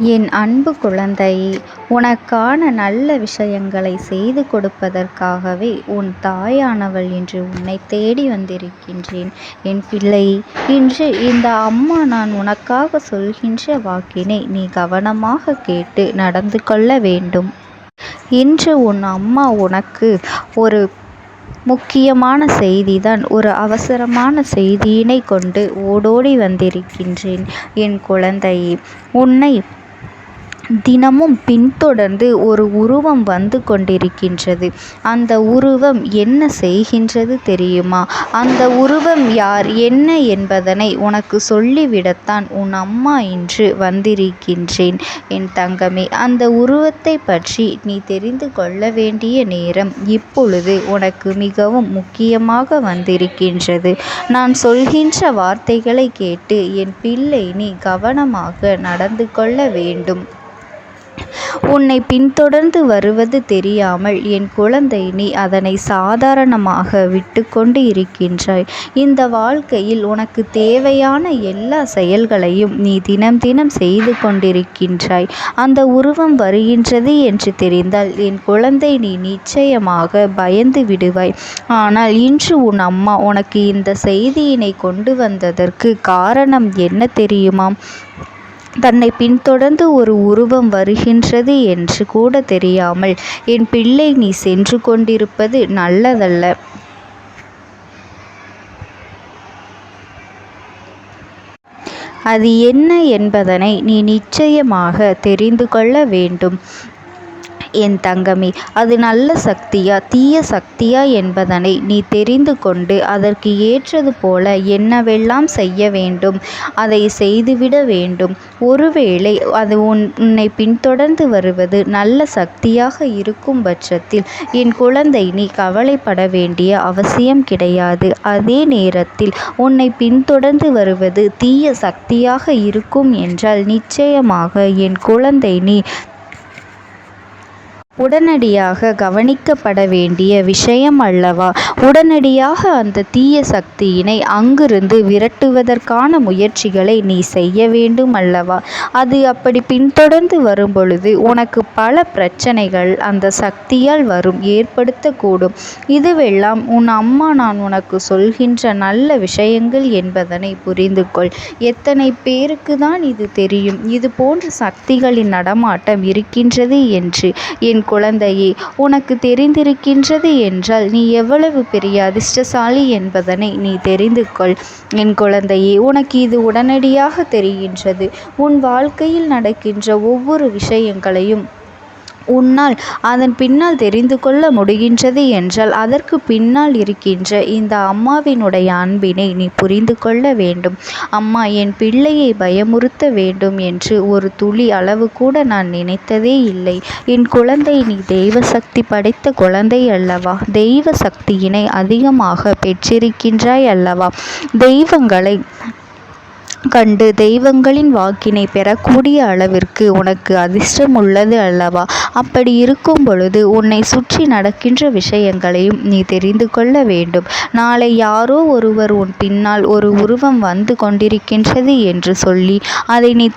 என் அன்பு குழந்தையே, உனக்கான நல்ல விஷயங்களை செய்து கொடுப்பதற்காகவே உன் தாயானவள் இன்று உன்னை தேடி வந்திருக்கின்றேன். என் பிள்ளையே, இன்று இந்த அம்மா நான் உனக்காக சொல்கின்ற வாக்கினை நீ கவனமாக கேட்டு நடந்து கொள்ள வேண்டும். இன்று உன் அம்மா உனக்கு ஒரு முக்கியமான செய்திதான், ஒரு அவசரமான செய்தியினை கொண்டு ஓடோடி வந்திருக்கின்றேன். என் குழந்தையே, உன்னை தினமும் பின்தொடர்ந்து ஒரு உருவம் வந்து கொண்டிருக்கின்றது. அந்த உருவம் என்ன செய்கின்றது தெரியுமா? அந்த உருவம் யார், என்ன என்பதனை உனக்கு சொல்லிவிடத்தான் உன் அம்மா இன்று வந்திருக்கின்றேன். என் தங்கமே, அந்த உருவத்தை பற்றி நீ தெரிந்து கொள்ள வேண்டிய நேரம் இப்பொழுது உனக்கு மிகவும் முக்கியமாக வந்திருக்கின்றது. நான் சொல்கின்ற வார்த்தைகளை கேட்டு என் பிள்ளை நீ கவனமாக நடந்து கொள்ள வேண்டும். உன்னை பின்தொடர்ந்து வருவது தெரியாமல் என் குழந்தை நீ அதனை சாதாரணமாக விட்டு கொண்டு இருக்கின்றாய். இந்த வாழ்க்கையில் உனக்கு தேவையான எல்லா செயல்களையும் நீ தினம் தினம் செய்து கொண்டிருக்கின்றாய். அந்த உருவம் வருகின்றது என்று தெரிந்தால் என் குழந்தை நீ நிச்சயமாக பயந்து விடுவாய். ஆனால் இன்று உன் அம்மா உனக்கு இந்த செய்தியினை கொண்டு வந்ததற்கு காரணம் என்ன தெரியுமா? தன்னை பின்தொடர்ந்து ஒரு உருவம் வருகின்றது என்று கூட தெரியாமல் என் பிள்ளை நீ சென்று கொண்டிருப்பது நல்லதல்ல. அது என்ன என்பதனை நீ நிச்சயமாக தெரிந்து கொள்ள வேண்டும். என் தங்கமே, அது நல்ல சக்தியா தீய சக்தியா என்பதனை நீ தெரிந்து கொண்டு அதற்கு ஏற்றது போல என்னவெல்லாம் செய்ய வேண்டும் அதை செய்துவிட வேண்டும். ஒருவேளை அது உன்னை பின்தொடர்ந்து வருவது நல்ல சக்தியாக இருக்கும் பட்சத்தில் என் குழந்தை நீ கவலைப்பட வேண்டிய அவசியம் கிடையாது. அதே நேரத்தில் உன்னை பின்தொடர்ந்து வருவது தீய சக்தியாக இருக்கும் என்றால் நிச்சயமாக என் குழந்தை நீ உடனடியாக கவனிக்கப்பட வேண்டிய விஷயம் அல்லவா? உடனடியாக அந்த தீய சக்தியினை அங்கிருந்து விரட்டுவதற்கான முயற்சிகளை நீ செய்ய வேண்டும் அல்லவா? அது அப்படி பின்தொடர்ந்து வரும் பொழுது உனக்கு பல பிரச்சனைகள் அந்த சக்தியால் வரும், ஏற்படுத்தக்கூடும். இதுவெல்லாம் உன் அம்மா நான் உனக்கு சொல்கின்ற நல்ல விஷயங்கள் என்பதனை புரிந்து கொள். எத்தனை பேருக்கு தான் இது தெரியும், இது போன்ற சக்திகளின் நடமாட்டம் இருக்கின்றது என்று? என் குழந்தையே, உனக்கு தெரிந்திருக்கின்றது என்றால் நீ எவ்வளவு பெரிய அதிர்ஷ்டசாலி என்பதனை நீ தெரிந்து கொள். என் குழந்தையே, உனக்கு இது உடனடியாக தெரிகின்றது. உன் வாழ்க்கையில் நடக்கின்ற ஒவ்வொரு விஷயங்களையும் உன்னால் அதன் பின்னால் தெரிந்து கொள்ள முடிகின்றது என்றால் அதற்கு பின்னால் இருக்கின்ற இந்த அம்மாவினுடைய அன்பினை நீ புரிந்து கொள்ள வேண்டும். அம்மா என் பிள்ளையை பயமுறுத்த வேண்டும் என்று ஒரு துளி அளவு கூட நான் நினைத்ததே இல்லை. என் குழந்தை நீ தெய்வ சக்தி படைத்த குழந்தை அல்லவா? தெய்வ சக்தியினை அதிகமாக பெற்றிருக்கின்றாய் அல்லவா? தெய்வங்களை கண்டு தெய்வங்களின் வாக்கினை பெறக்கூடிய அளவிற்கு உனக்கு அதிர்ஷ்டம் உள்ளது அல்லவா? அப்படி இருக்கும் பொழுது உன்னை சுற்றி நடக்கின்ற விஷயங்களையும் நீ தெரிந்து கொள்ள வேண்டும். நாளை யாரோ ஒருவர் உன் பின்னால் ஒரு உருவம் வந்து கொண்டிருக்கின்றது என்று சொல்லி அதை நீ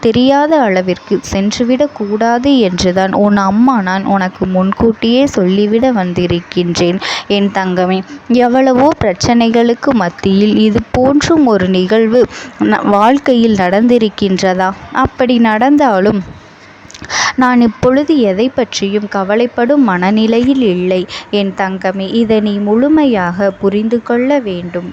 தெரியாத அளவிற்கு சென்றுவிடக் கூடாது என்றுதான் உன் அம்மா நான் உனக்கு முன்கூட்டியே சொல்லிவிட வந்திருக்கின்றேன். என் தங்கமே, எவ்வளவோ பிரச்சனைகளுக்கு மத்தியில் இது போன்றும் ஒரு நிகழ்வு வாழ்க்கையில் நடந்திருக்கின்றதா? அப்படி நடந்தாலும் நான் இப்பொழுது எதை பற்றியும் கவலைப்படும் மனநிலையில் இல்லை. என் தங்கமே, இதை நீ முழுமையாக புரிந்து கொள்ள வேண்டும்.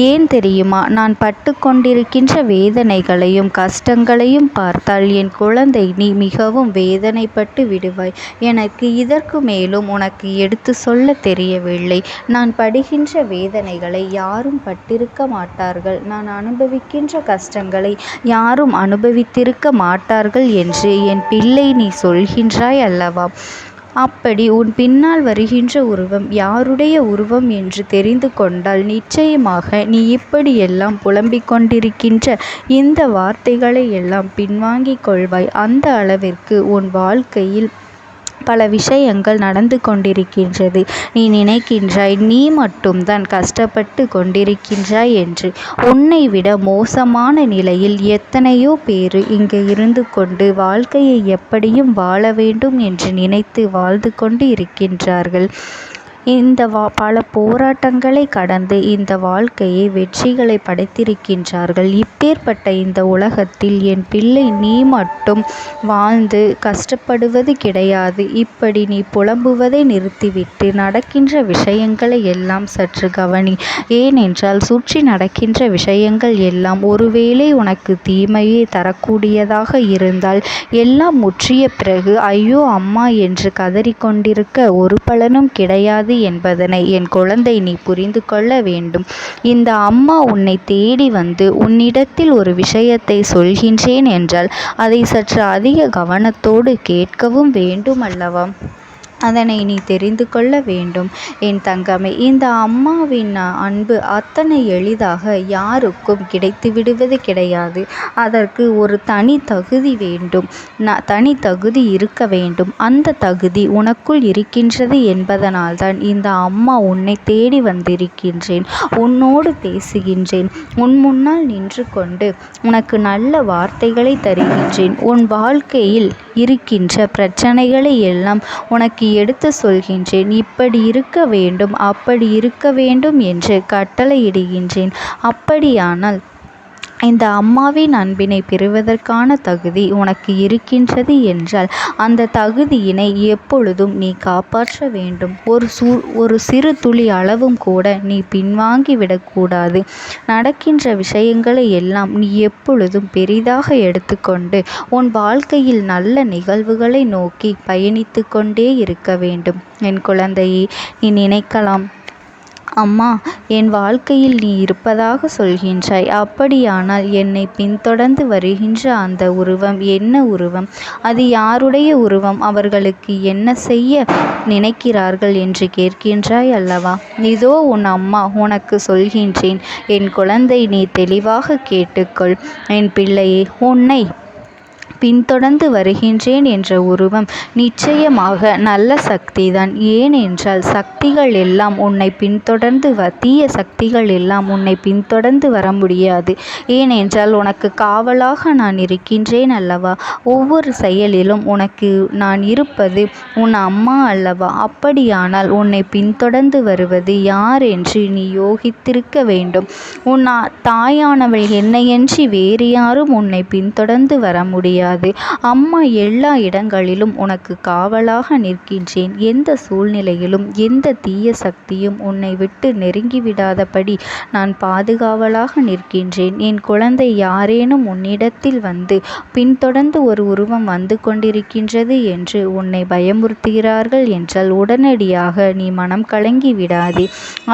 ஏன் தெரியுமா? நான் பட்டு கொண்டிருக்கின்ற வேதனைகளையும் கஷ்டங்களையும் பார்த்தால் என் குழந்தை நீ மிகவும் வேதனைப்பட்டு விடுவாய். எனக்கு இதற்கு மேலும் உனக்கு எடுத்து சொல்ல தெரியவில்லை. நான் படுகின்ற வேதனைகளை யாரும் பட்டிருக்க மாட்டார்கள், நான் அனுபவிக்கின்ற கஷ்டங்களை யாரும் அனுபவித்திருக்க மாட்டார்கள் என்று என் பிள்ளை நீ சொல்கின்றாய் அல்லவா? அப்படி உன் பின்னால் வருகின்ற உருவம் யாருடைய உருவம் என்று தெரிந்து கொண்டால் நிச்சயமாக நீ இப்படியெல்லாம் புலம்பிக் கொண்டிருக்கின்ற இந்த வார்த்தைகளை எல்லாம் பின்வாங்கிக் கொள்வாய். அந்த அளவிற்கு உன் வாழ்க்கையில் பல விஷயங்கள் நடந்து கொண்டிருக்கின்றது. நீ நினைக்கின்றாய் நீ மட்டும்தான் கஷ்டப்பட்டு கொண்டிருக்கின்றாய் என்று. உன்னை விட மோசமான நிலையில் எத்தனையோ பேரு இங்கு இருந்து கொண்டு வாழ்க்கையை எப்படியும் வாழ வேண்டும் என்று நினைத்து வாழ்ந்து கொண்டு இருக்கின்றார்கள். இந்த பல போராட்டங்களை கடந்து இந்த வாழ்க்கையை வெற்றிகளை படைத்திருக்கின்றார்கள். இப்பேற்பட்ட இந்த உலகத்தில் என் பிள்ளை நீ மட்டும் வாழ்ந்து கஷ்டப்படுவது கிடையாது. இப்படி நீ புலம்புவதை நிறுத்திவிட்டு நடக்கின்ற விஷயங்களை எல்லாம் சற்று கவனி. ஏனென்றால் சுற்றி நடக்கின்ற விஷயங்கள் எல்லாம் ஒருவேளை உனக்கு தீமையை தரக்கூடியதாக இருந்தால் எல்லாம் முற்றிய பிறகு ஐயோ அம்மா என்று கதறிக்கொண்டிருக்க ஒரு பலனும் கிடையாது என்பதனை என் குழந்தை நீ புரிந்து கொள்ள வேண்டும். இந்த அம்மா உன்னை தேடி வந்து உன்னிடத்தில் ஒரு விஷயத்தை சொல்கின்றேன் என்றால் அதை சற்று அதிக கவனத்தோடு கேட்கவும் வேண்டும் அல்லவா? அதனை நீ தெரிந்து கொள்ள வேண்டும் என் தங்கமே. இந்த அம்மாவின் அன்பு அத்தனை எளிதாக யாருக்கும் கிடைத்து விடுவது கிடையாது. அதற்கு ஒரு தனி தகுதி வேண்டும், தனி தகுதி இருக்க வேண்டும். அந்த தகுதி உனக்குள் இருக்கின்றது என்பதனால்தான் இந்த அம்மா உன்னை தேடி வந்திருக்கின்றேன், உன்னோடு பேசுகின்றேன், உன் முன்னால் நின்று கொண்டு உனக்கு நல்ல வார்த்தைகளை தருகின்றேன். உன் வாழ்க்கையில் இருக்கின்ற பிரச்சனைகளை எல்லாம் உனக்கு எடுத்து சொல்கின்றேன். இப்படி இருக்க வேண்டும், அப்படி இருக்க வேண்டும் என்று கட்டளையிடுகின்றேன். அப்படியானால் இந்த அம்மாவின் அன்பினை பெறுவதற்கான தகுதி உனக்கு இருக்கின்றது என்றால் அந்த தகுதியினை எப்பொழுதும் நீ காப்பாற்ற வேண்டும். ஒரு சிறு துளி அளவும் கூட நீ பின்வாங்கி விடக்கூடாது. நடக்கின்ற விஷயங்களை எல்லாம் நீ எப்பொழுதும் பெரிதாக எடுத்துக்கொண்டு உன் வாழ்க்கையில் நல்ல நிகழ்வுகளை நோக்கி பயணித்து கொண்டே இருக்க வேண்டும். என் குழந்தையே, நீ நினைக்கலாம், அம்மா என் வாழ்க்கையில் நீ இருப்பதாக சொல்கின்றாய். அப்படியானால் என்னை பின்தொடர்ந்து வருகின்ற அந்த உருவம் என்ன உருவம்? அது யாருடைய உருவம்? அவர்களுக்கு என்ன செய்ய நினைக்கிறார்கள் என்று கேட்கின்றாய் அல்லவா? இதோ உன் அம்மா உனக்கு சொல்கின்றேன். என் குழந்தை, நீ தெளிவாக கேட்டுக்கொள். என் பிள்ளையே, உன்னை பின்தொடர்ந்து வருகின்றேன் என்ற உருவம் நிச்சயமாக நல்ல சக்திதான். ஏனென்றால் சக்திகள் எல்லாம் உன்னை பின்தொடர்ந்து தீய சக்திகள் எல்லாம் உன்னை பின்தொடர்ந்து வர முடியாது. ஏனென்றால் உனக்கு காவலாக நான் இருக்கின்றேன் அல்லவா? ஒவ்வொரு செயலிலும் உனக்கு நான் இருப்பது உன் அம்மா அல்லவா? அப்படியானால் உன்னை பின்தொடர்ந்து வருவது யார் என்று நீ யோகித்திருக்க வேண்டும். உன் தாயானவள் என்னையன்றி வேறு யாரும் உன்னை பின்தொடர்ந்து வர முடியாது. அம்மா எல்லா இடங்களிலும் உனக்கு காவலாக நிற்கின்றேன். எந்த சூழ்நிலையிலும் எந்த தீய சக்தியும் உன்னை விட்டு நெருங்கிவிடாதபடி நான் பாதுகாவலாக நிற்கின்றேன். என் குழந்தை, யாரேனும் உன்னிடத்தில் வந்து பின்தொடர்ந்து ஒரு உருவம் வந்து கொண்டிருக்கின்றது என்று உன்னை பயமுறுத்துகிறார்கள் என்றால் உடனடியாக நீ மனம் கலங்கி விடாதே.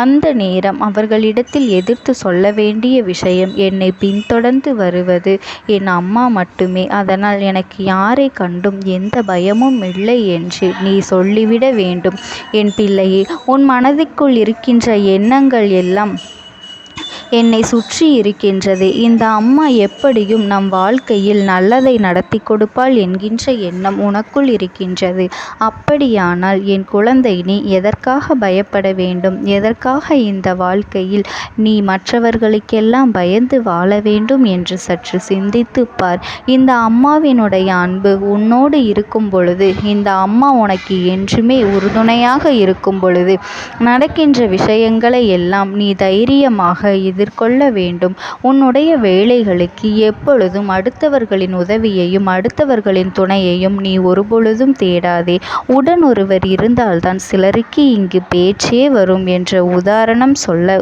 அந்த நேரம் அவர்களிடத்தில் எதிர்த்து சொல்ல வேண்டிய விஷயம், என்னை பின்தொடர்ந்து வருவது என் அம்மா மட்டுமே, அதனால் எனக்கு யாரை கண்டும் எந்த பயமும் இல்லை என்று நீ சொல்லிவிட வேண்டும். என் பிள்ளையே, உன் மனதிற்குள் இருக்கின்ற எண்ணங்கள் எல்லாம் என்னை சுற்றி இருக்கின்றது. இந்த அம்மா எப்படியும் நம் வாழ்க்கையில் நல்லதை நடத்தி கொடுப்பாள் என்கின்ற எண்ணம் உனக்குள் இருக்கின்றது. அப்படியானால் என் குழந்தை, நீ எதற்காக பயப்பட வேண்டும்? எதற்காக இந்த வாழ்க்கையில் நீ மற்றவர்களுக்கெல்லாம் பயந்து வாழ வேண்டும் என்று சற்று சிந்தித்து பார். இந்த அம்மாவினுடைய அன்பு உன்னோடு இருக்கும் பொழுது, இந்த அம்மா உனக்கு என்றுமே உறுதுணையாக இருக்கும் பொழுது நடக்கின்ற விஷயங்களை எல்லாம் நீ தைரியமாக எதிர்கொள்ள வேண்டும். உன்னுடைய வேலைகளுக்கு எப்பொழுதும் அடுத்தவர்களின் உதவியையும் அடுத்தவர்களின் துணையையும் நீ ஒருபொழுதும் தேடாதே. உடன் ஒருவர் இருந்தால்தான் சிலருக்கு இங்கு பேச்சே வரும் என்ற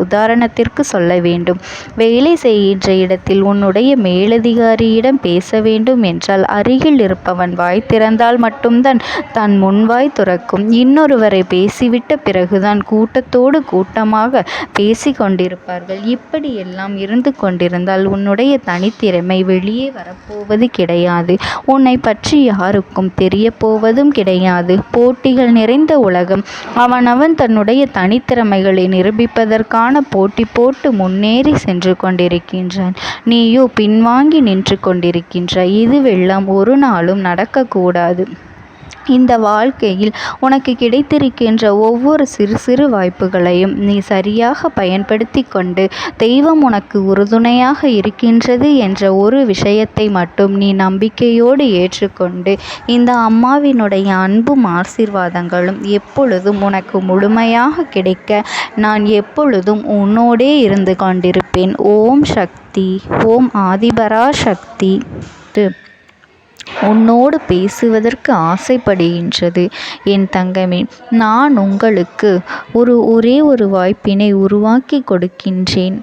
உதாரணத்திற்கு சொல்ல வேண்டும். வேலை செய்கின்ற இடத்தில் உன்னுடைய மேலதிகாரியிடம் பேச வேண்டும் என்றால் அருகில் இருப்பவன் வாய் திறந்தால் மட்டும்தான் தன் முன்வாய் துறக்கும். இன்னொருவரை பேசிவிட்ட பிறகுதான் கூட்டத்தோடு கூட்டமாக பேசி கொண்டிருப்பார்கள். இப்படியெல்லாம் இருந்து கொண்டிருந்தால் உன்னுடைய தனித்திறமை வெளியே வரப்போவது கிடையாது. உன்னை பற்றி யாருக்கும் தெரிய போவதும் கிடையாது. போட்டிகள் நிறைந்த உலகம். அவனவன் தன்னுடைய தனித்திறமைகளை நிரூபிப்பதற்கான போட்டி போட்டு முன்னேறி சென்று கொண்டிருக்கின்றான். நீயோ பின்வாங்கி நின்று கொண்டிருக்கின்றாய். இதுவெல்லாம் ஒரு நாளும் நடக்கக்கூடாது. இந்த வாழ்க்கையில் உனக்கு கிடைத்திருக்கின்ற ஒவ்வொரு சிறு சிறு வாய்ப்புகளையும் நீ சரியாக பயன்படுத்தி கொண்டு தெய்வம் உனக்கு உறுதுணையாக இருக்கின்றது என்ற ஒரு விஷயத்தை மட்டும் நீ நம்பிக்கையோடு ஏற்றுக்கொண்டு இந்த அம்மாவினுடைய அன்பும் ஆசீர்வாதங்களும் எப்பொழுதும் உனக்கு முழுமையாக கிடைக்க நான் எப்பொழுதும் உன்னோடே இருந்து கொண்டிருப்பேன். ஓம் சக்தி. ஓம் ஆதிபரா சக்தி உன்னோடு பேசுவதற்கு ஆசைப்படுகின்றது. என் தங்கமே, நான் உங்களுக்கு ஒரே ஒரு வாய்ப்பினை உருவாக்கி கொடுக்கின்றேன்.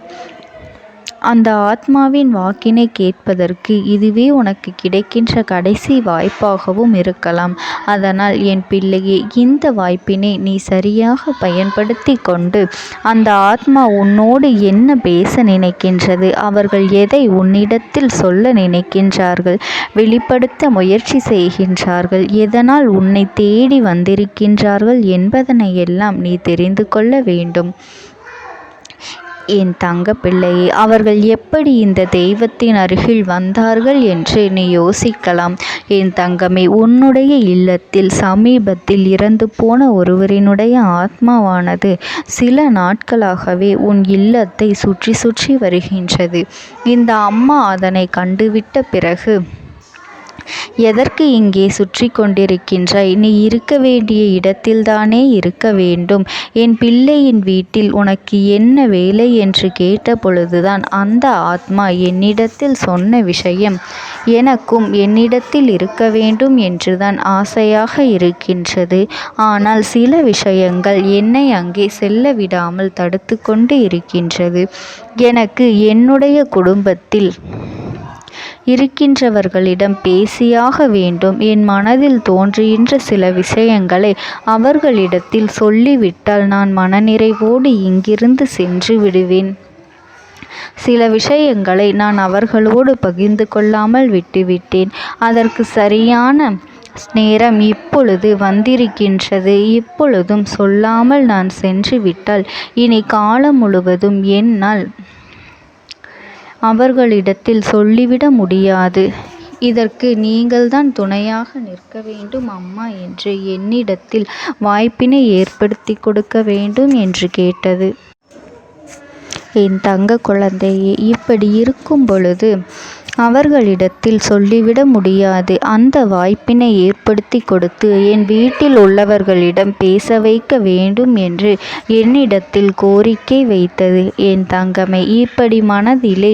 அந்த ஆத்மாவின் வாக்கினை கேட்பதற்கு இதுவே உனக்கு கிடைக்கின்ற கடைசி வாய்ப்பாகவும் இருக்கலாம். அதனால் என் பிள்ளையே, இந்த வாய்ப்பினை நீ சரியாக பயன்படுத்தி கொண்டு அந்த ஆத்மா உன்னோடு என்ன பேச நினைக்கின்றது, அவர்கள் எதை உன்னிடத்தில் சொல்ல நினைக்கின்றார்கள், வெளிப்படுத்த முயற்சி செய்கின்றார்கள், எதனால் உன்னை தேடி வந்திருக்கின்றார்கள் என்பதனை எல்லாம் நீ தெரிந்து கொள்ள வேண்டும். என் தங்க பிள்ளையே, அவர்கள் எப்படி இந்த தெய்வத்தின் அருகில் வந்தார்கள் என்று நீ யோசிக்கலாம். என் தங்கமே, உன்னுடைய இல்லத்தில் சமீபத்தில் இறந்து போன ஒருவரினுடைய ஆத்மாவானது சில நாட்களாகவே உன் இல்லத்தை சுற்றி சுற்றி வருகின்றது. இந்த அம்மா அதனை கண்டுவிட்ட பிறகு, எதற்கு இங்கே சுற்றி கொண்டிருக்கின்றாய்? நீ இருக்க வேண்டிய இடத்தில்தானே இருக்க வேண்டும். என் பிள்ளையின் வீட்டில் உனக்கு என்ன வேலை என்று கேட்ட பொழுதுதான் அந்த ஆத்மா என்னிடத்தில் சொன்ன விஷயம், எனக்கும் என்னிடத்தில் இருக்க வேண்டும் என்றுதான் ஆசையாக இருக்கின்றது. ஆனால் சில விஷயங்கள் என்னை அங்கே செல்ல விடாமல் தடுத்து கொண்டு இருக்கின்றது. எனக்கு என்னுடைய குடும்பத்தில் இருக்கின்றவர்களிடம் பேசியாக வேண்டும். என் மனதில் தோன்றுகின்ற சில விஷயங்களை அவர்களிடத்தில் சொல்லிவிட்டால் நான் மனநிறைவோடு இங்கிருந்து சென்று விடுவேன். சில விஷயங்களை நான் அவர்களோடு பகிர்ந்து கொள்ளாமல் விட்டுவிட்டேன். அதற்கு சரியான நேரம் இப்பொழுது வந்திருக்கின்றது. இப்பொழுதும் சொல்லாமல் நான் சென்று விட்டால் இனி காலம் முழுவதும் என்னால் அவர்களிடத்தில் சொல்லிவிட முடியாது. இதற்கு நீங்கள்தான் துணையாக நிற்க வேண்டும் அம்மா என்று என்னிடத்தில் வாய்ப்பினை ஏற்படுத்தி கொடுக்க வேண்டும் என்று கேட்டது. என் தங்க குழந்தையே, இப்படி இருக்கும் பொழுது அவர்களிடத்தில் சொல்லிவிட முடியாது. அந்த வாய்ப்பினை ஏற்படுத்தி கொடுத்து என் வீட்டில் உள்ளவர்களிடம் பேச வைக்க வேண்டும் என்று என்னிடத்தில் கோரிக்கை வைத்தது. என் தங்கமே, இப்படி மனதிலே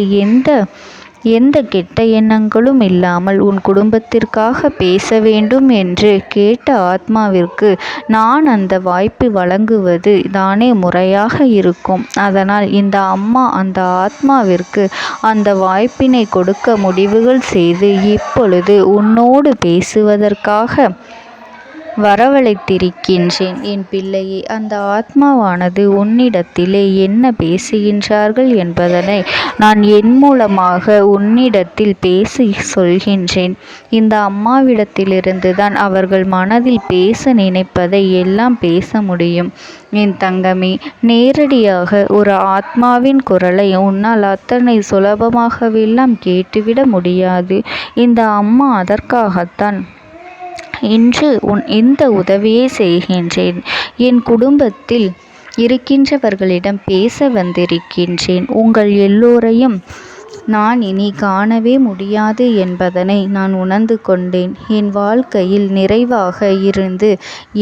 எந்த கெட்ட எண்ணங்களும் இல்லாமல் உன் குடும்பத்திற்காக பேச வேண்டும் என்று கேட்ட ஆத்மாவிற்கு நான் அந்த வாய்ப்பு வழங்குவது தானே முறையாக இருக்கும். அதனால் இந்த அம்மா அந்த ஆத்மாவிற்கு அந்த வாய்ப்பினை கொடுக்க முடிவுகள் செய்து இப்பொழுது உன்னோடு பேசுவதற்காக வரவழைத்திருக்கின்றேன். என் பிள்ளையே, அந்த ஆத்மாவானது உன்னிடத்திலே என்ன பேசுகின்றார்கள் என்பதனை நான் என் மூலமாக உன்னிடத்தில் பேசி சொல்கின்றேன். இந்த அம்மாவிடத்திலிருந்து தான் அவர்கள் மனதில் பேச நினைப்பதை எல்லாம் பேச முடியும். என் தங்கமே, நேரடியாக ஒரு ஆத்மாவின் குரலை உன்னால் அத்தனை சுலபமாகவெல்லாம் கேட்டுவிட முடியாது. இந்த அம்மா அதற்காகத்தான் இன்று இந்த உதவியை செய்கின்றேன். என் குடும்பத்தில் இருக்கின்றவர்களிடம் பேச வந்திருக்கின்றேன். உங்கள் எல்லோரையும் நான் இனி காணவே முடியாது என்பதனை நான் உணர்ந்து கொண்டேன். என் வாழ்க்கையில் நிறைவாக இருந்து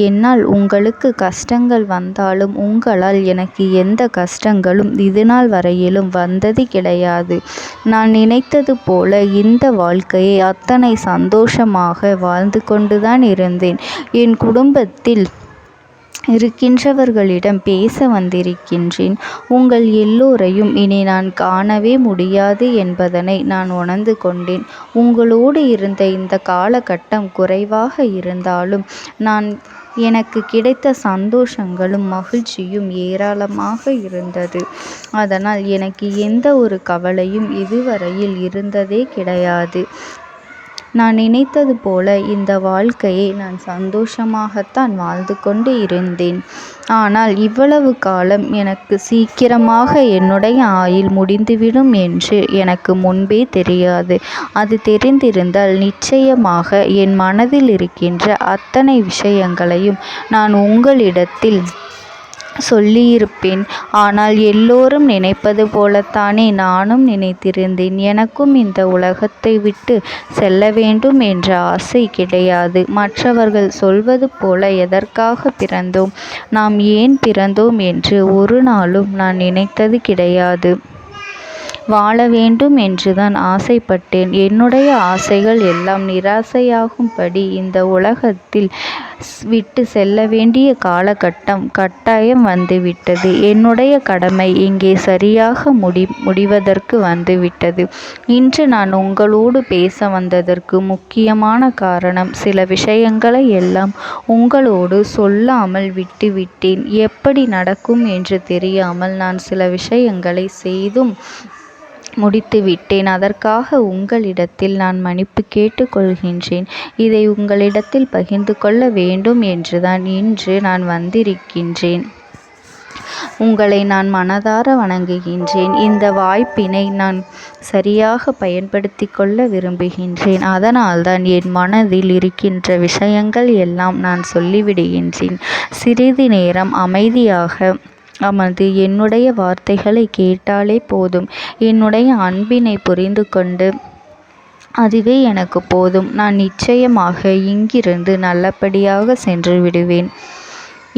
என்னால் உங்களுக்கு கஷ்டங்கள் வந்தாலும் உங்களால் எனக்கு எந்த கஷ்டங்களும் இதுநாள் வரையிலும் வந்தது கிடையாது. நான் நினைத்தது போல இந்த வாழ்க்கையை அத்தனை சந்தோஷமாக வாழ்ந்து கொண்டுதான் இருந்தேன். என் குடும்பத்தில் இருக்கின்றவர்களிடம் பேச வந்திருக்கின்றேன். உங்கள் எல்லோரையும் இனி நான் காணவே முடியாது என்பதனை நான் உணர்ந்து கொண்டேன். உங்களோடு இருந்த இந்த காலகட்டம் குறைவாக இருந்தாலும் எனக்கு கிடைத்த சந்தோஷங்களும் மகிழ்ச்சியும் ஏராளமாக இருந்தது. அதனால் எனக்கு எந்த ஒரு கவலையும் இதுவரையில் இருந்ததே கிடையாது. நான் நினைத்தது போல இந்த வாழ்க்கையை நான் சந்தோஷமாகத்தான் வாழ்ந்து கொண்டு இருந்தேன். ஆனால் இவ்வளவு காலம் எனக்கு சீக்கிரமாக என்னுடைய ஆயுள் முடிந்துவிடும் என்று எனக்கு முன்பே தெரியாது. அது தெரிந்திருந்தால் நிச்சயமாக என் மனதில் இருக்கின்ற அத்தனை விஷயங்களையும் நான் உங்களிடத்தில் சொல்லியிருப்பேன். ஆனால் எல்லோரும் நினைப்பது போலத்தானே நானும் நினைத்திருந்தேன். எனக்கும் இந்த உலகத்தை விட்டு செல்ல வேண்டும் என்ற ஆசை கிடையாது. மற்றவர்கள் சொல்வது போல எதற்காக பிறந்தோம், நாம் ஏன் பிறந்தோம் என்று ஒரு நாளும் நான் நினைத்தது கிடையாது. வாழ வேண்டும் என்றுதான் ஆசைப்பட்டேன். என்னுடைய ஆசைகள் எல்லாம் நிராசையாகும்படி இந்த உலகத்தில் விட்டு செல்ல வேண்டிய காலகட்டம் கட்டாயம் வந்துவிட்டது. என்னுடைய கடமை இங்கே சரியாக முடிவதற்கு வந்துவிட்டது. இன்று நான் உங்களோடு பேச வந்ததற்கு முக்கியமான காரணம், சில விஷயங்களை எல்லாம் உங்களோடு சொல்லாமல் விட்டுவிட்டேன். எப்படி நடக்கும் என்று தெரியாமல் நான் சில விஷயங்களை செய்தும் முடித்துவிட்டேன். அதற்காக உங்களிடத்தில் நான் மன்னிப்பு கேட்டுக்கொள்கின்றேன். இதை உங்களிடத்தில் பகிர்ந்து கொள்ள வேண்டும் என்றுதான் இன்று நான் வந்திருக்கின்றேன். உங்களை நான் மனதார வணங்குகின்றேன். இந்த வாய்ப்பினை நான் சரியாக பயன்படுத்தி கொள்ள விரும்புகின்றேன். அதனால்தான் என் மனதில் இருக்கின்ற விஷயங்கள் எல்லாம் நான் சொல்லிவிடுகின்றேன். சிறிது நேரம் அமைதியாக அமர்ந்து என்னுடைய வார்த்தைகளை கேட்டாலே போதும். என்னுடைய அன்பினை புரிந்து கொண்டு அதுவே எனக்கு போதும். நான் நிச்சயமாக இங்கிருந்து நல்லபடியாக சென்று விடுவேன்.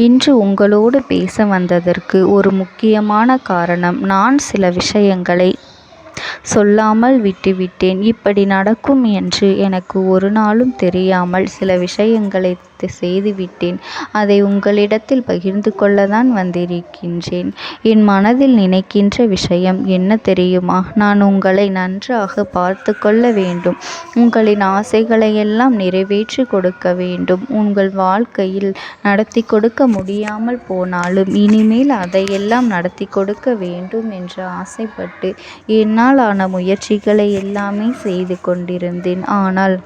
இன்று உங்களோடு பேச வந்ததற்கு ஒரு முக்கியமான காரணம், நான் சில விஷயங்களை சொல்லாமல் விட்டுவிட்டேன். இப்படி நடக்கும் என்று எனக்கு ஒரு நாளும் தெரியாமல் சில விஷயங்களை செய்துவிட்டேன். அதை உங்களிடத்தில் பகிர்ந்து கொள்ளத்தான் வந்திருக்கின்றேன். என் மனதில் நினைக்கின்ற விஷயம் என்ன தெரியுமா? நான் உங்களை நன்றாக பார்த்து கொள்ள வேண்டும். உங்களின் ஆசைகளை எல்லாம் நிறைவேற்றி கொடுக்க வேண்டும். உங்கள் வாழ்க்கையில் நடத்தி கொடுக்க முடியாமல் போனாலும் இனிமேல் அதையெல்லாம் நடத்தி கொடுக்க வேண்டும் என்று ஆசைப்பட்டு என்னால் ஆன முயற்சிகளை எல்லாமே செய்து கொண்டிருந்தேன். ஆனால்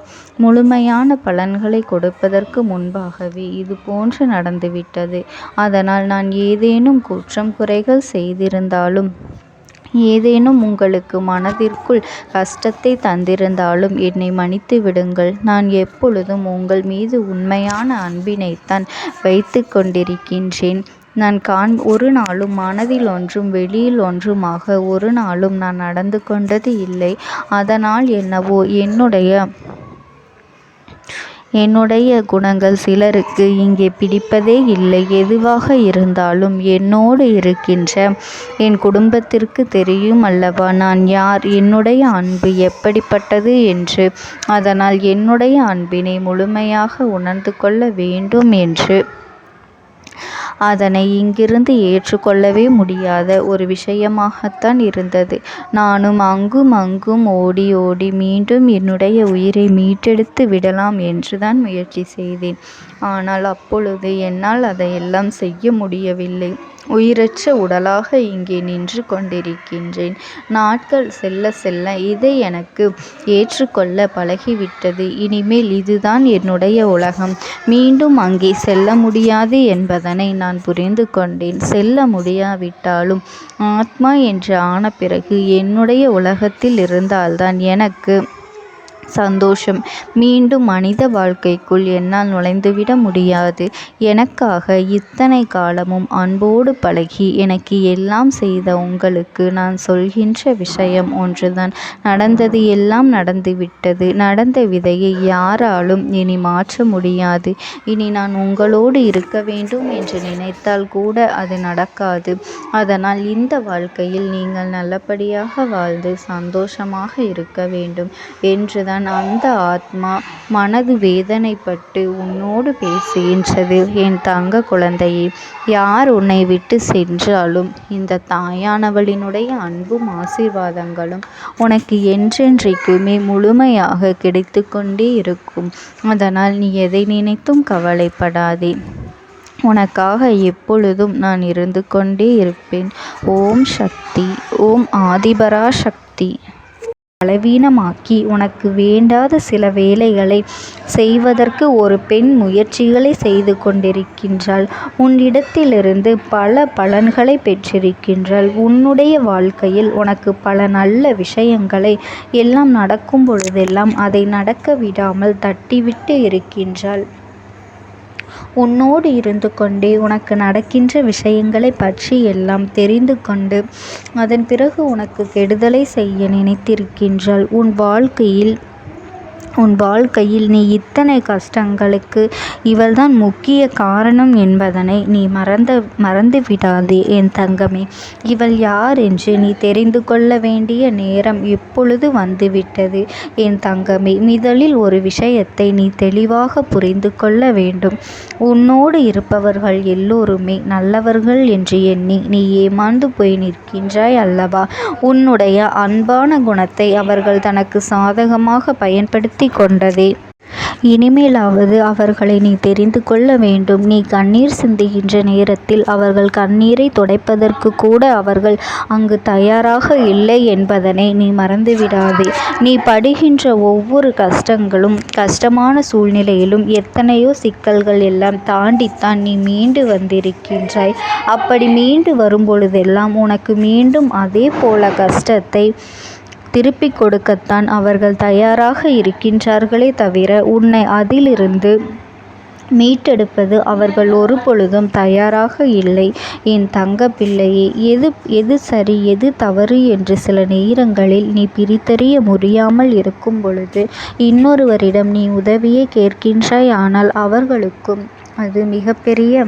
முழுமையான பலன்களை கொடுப்பதற்கு முன்பாகவே இது போன்று நடந்துவிட்டது. அதனால் நான் ஏதேனும் குற்றம் குறைகள் செய்திருந்தாலும், ஏதேனும் உங்களுக்கு மனதிற்குள் கஷ்டத்தை தந்திருந்தாலும் என்னை மன்னித்து விடுங்கள். நான் எப்பொழுதும் உங்கள் மீது உண்மையான அன்பினைத்தான் வைத்து கொண்டிருக்கின்றேன். நான் ஒரு நாளும் மனதில் ஒன்றும் வெளியில் ஒன்றுமாக ஒரு நாளும் நான் நடந்து கொண்டது இல்லை. அதனால் என்னவோ என்னுடைய குணங்கள் சிலருக்கு இங்கே பிடிப்பதே இல்லை. எதுவாக இருந்தாலும் என்னோடு இருக்கின்ற என் குடும்பத்திற்கு தெரியும் அல்லவா நான் யார், என்னுடைய அன்பு எப்படிப்பட்டது என்று. அதனால் என்னுடைய அன்பினை முழுமையாக உணர்ந்து கொள்ள வேண்டும் என்று அதனை இங்கிருந்து ஏற்றுக்கொள்ளவே முடியாத ஒரு விஷயமாகத்தான் இருந்தது. நானும் அங்கும் அங்கும் ஓடி ஓடி மீண்டும் என்னுடைய உயிரை மீட்டெடுத்து விடலாம் என்றுதான் முயற்சி செய்தேன். ஆனால் அப்பொழுது என்னால் அதையெல்லாம் செய்ய முடியவில்லை. உயிரற்ற உடலாக இங்கே நின்று கொண்டிருக்கின்றேன். நாட்கள் செல்ல செல்ல இதை எனக்கு ஏற்றுக்கொள்ள பழகிவிட்டது. இனிமேல் இதுதான் என்னுடைய உலகம். மீண்டும் அங்கே செல்ல முடியாது என்பதனை நான் புரிந்து கொண்டேன். செல்ல முடியாவிட்டாலும் ஆத்மா என்று ஆன பிறகு என்னுடைய உலகத்தில் இருந்தால்தான் எனக்கு சந்தோஷம். மீண்டும் மனித வாழ்க்கைக்குள் என்னால் நுழைந்துவிட முடியாது. எனக்காக இத்தனை காலமும் அன்போடு பழகி எனக்கு எல்லாம் செய்த உங்களுக்கு நான் சொல்கின்ற விஷயம் ஒன்றுதான். நடந்தது எல்லாம் நடந்துவிட்டது. நடந்த விதையை யாராலும் இனி மாற்ற முடியாது. இனி நான் உங்களோடு இருக்க வேண்டும் என்று நினைத்தால் கூட அது நடக்காது. அதனால் இந்த வாழ்க்கையில் நீங்கள் நல்லபடியாக வாழ்ந்து சந்தோஷமாக இருக்க வேண்டும் என்றுதான் அந்த ஆத்மா மனது வேதனைப்பட்டு உன்னோடு பேசுகின்றது. என் தங்க குழந்தையே, யார் உன்னை விட்டு சென்றாலும் இந்த தாயானவளினுடைய அன்பும் ஆசீர்வாதங்களும் உனக்கு என்றென்றைக்குமே முழுமையாக கிடைத்து கொண்டே இருக்கும். அதனால் நீ எதை நினைத்தும் கவலைப்படாதே. உனக்காக எப்பொழுதும் நான் இருந்து கொண்டே இருப்பேன். ஓம் சக்தி. ஓம் ஆதிபரா சக்தி. பலவீனமாக்கி உனக்கு வேண்டாத சில வேலைகளை செய்வதற்கு ஒரு பெண் முயற்சிகளை செய்து கொண்டிருக்கின்றாள். உன்னிடத்திலிருந்து பல பலன்களை பெற்றிருக்கின்றாள். உன்னுடைய வாழ்க்கையில் உனக்கு பல நல்ல விஷயங்களை எல்லாம் நடக்கும் பொழுதெல்லாம் அதை நடக்க விடாமல் தட்டிவிட்டு இருக்கின்றாள். உன்னோடு இருந்து கொண்டே உனக்கு நடக்கின்ற விஷயங்களை பற்றி எல்லாம் தெரிந்து கொண்டு அதன் பிறகு உனக்கு கெடுதலை செய்ய நினைத்திருக்கின்றாள். உன் வாழ்க்கையில் நீ இத்தனை கஷ்டங்களுக்கு இவள்தான் முக்கிய காரணம் என்பதனை நீ மறந்து விடாதே என் தங்கமே. இவள் யார் என்று நீ தெரிந்து கொள்ள வேண்டிய நேரம் இப்பொழுது வந்துவிட்டது என் தங்கமே. முதலில் ஒரு விஷயத்தை நீ தெளிவாக புரிந்து கொள்ள வேண்டும். உன்னோடு இருப்பவர்கள் எல்லோருமே நல்லவர்கள் என்று எண்ணி நீ ஏமாந்து போய் நிற்கின்றாய் அல்லவா? உன்னுடைய அன்பான குணத்தை அவர்கள் தனக்கு சாதகமாக பயன்படுத்தி கொண்டதே. இனிமேலாவது அவர்களை நீ தெரிந்து கொள்ள வேண்டும். நீ கண்ணீர் சிந்துகின்ற நேரத்தில் அவர்கள் கண்ணீரை துடைப்பதற்கு கூட அவர்கள் அங்கு தயாராக இல்லை என்பதனை நீ மறந்துவிடாதே. நீ படுகின்ற ஒவ்வொரு கஷ்டங்களும் கஷ்டமான சூழ்நிலையிலும் எத்தனையோ சிக்கல்கள் எல்லாம் தாண்டித்தான் நீ மீண்டு வந்திருக்கின்றாய். அப்படி மீண்டு வரும்பொழுதெல்லாம் உனக்கு மீண்டும் அதே போல கஷ்டத்தை திருப்பிக் கொடுக்கத்தான் அவர்கள் தயாராக இருக்கின்றார்களே தவிர உன்னை அதிலிருந்து மீட்டெடுப்பது அவர்கள் ஒரு பொழுதும் தயாராக இல்லை என் தங்க பிள்ளையே. எது சரி எது தவறு என்று சில நேரங்களில் நீ பிரித்தறிய முடியாமல் இருக்கும் பொழுது இன்னொருவரிடம் நீ உதவியை கேட்கின்றாய். ஆனால் அவர்களுக்கும் அது மிகப்பெரிய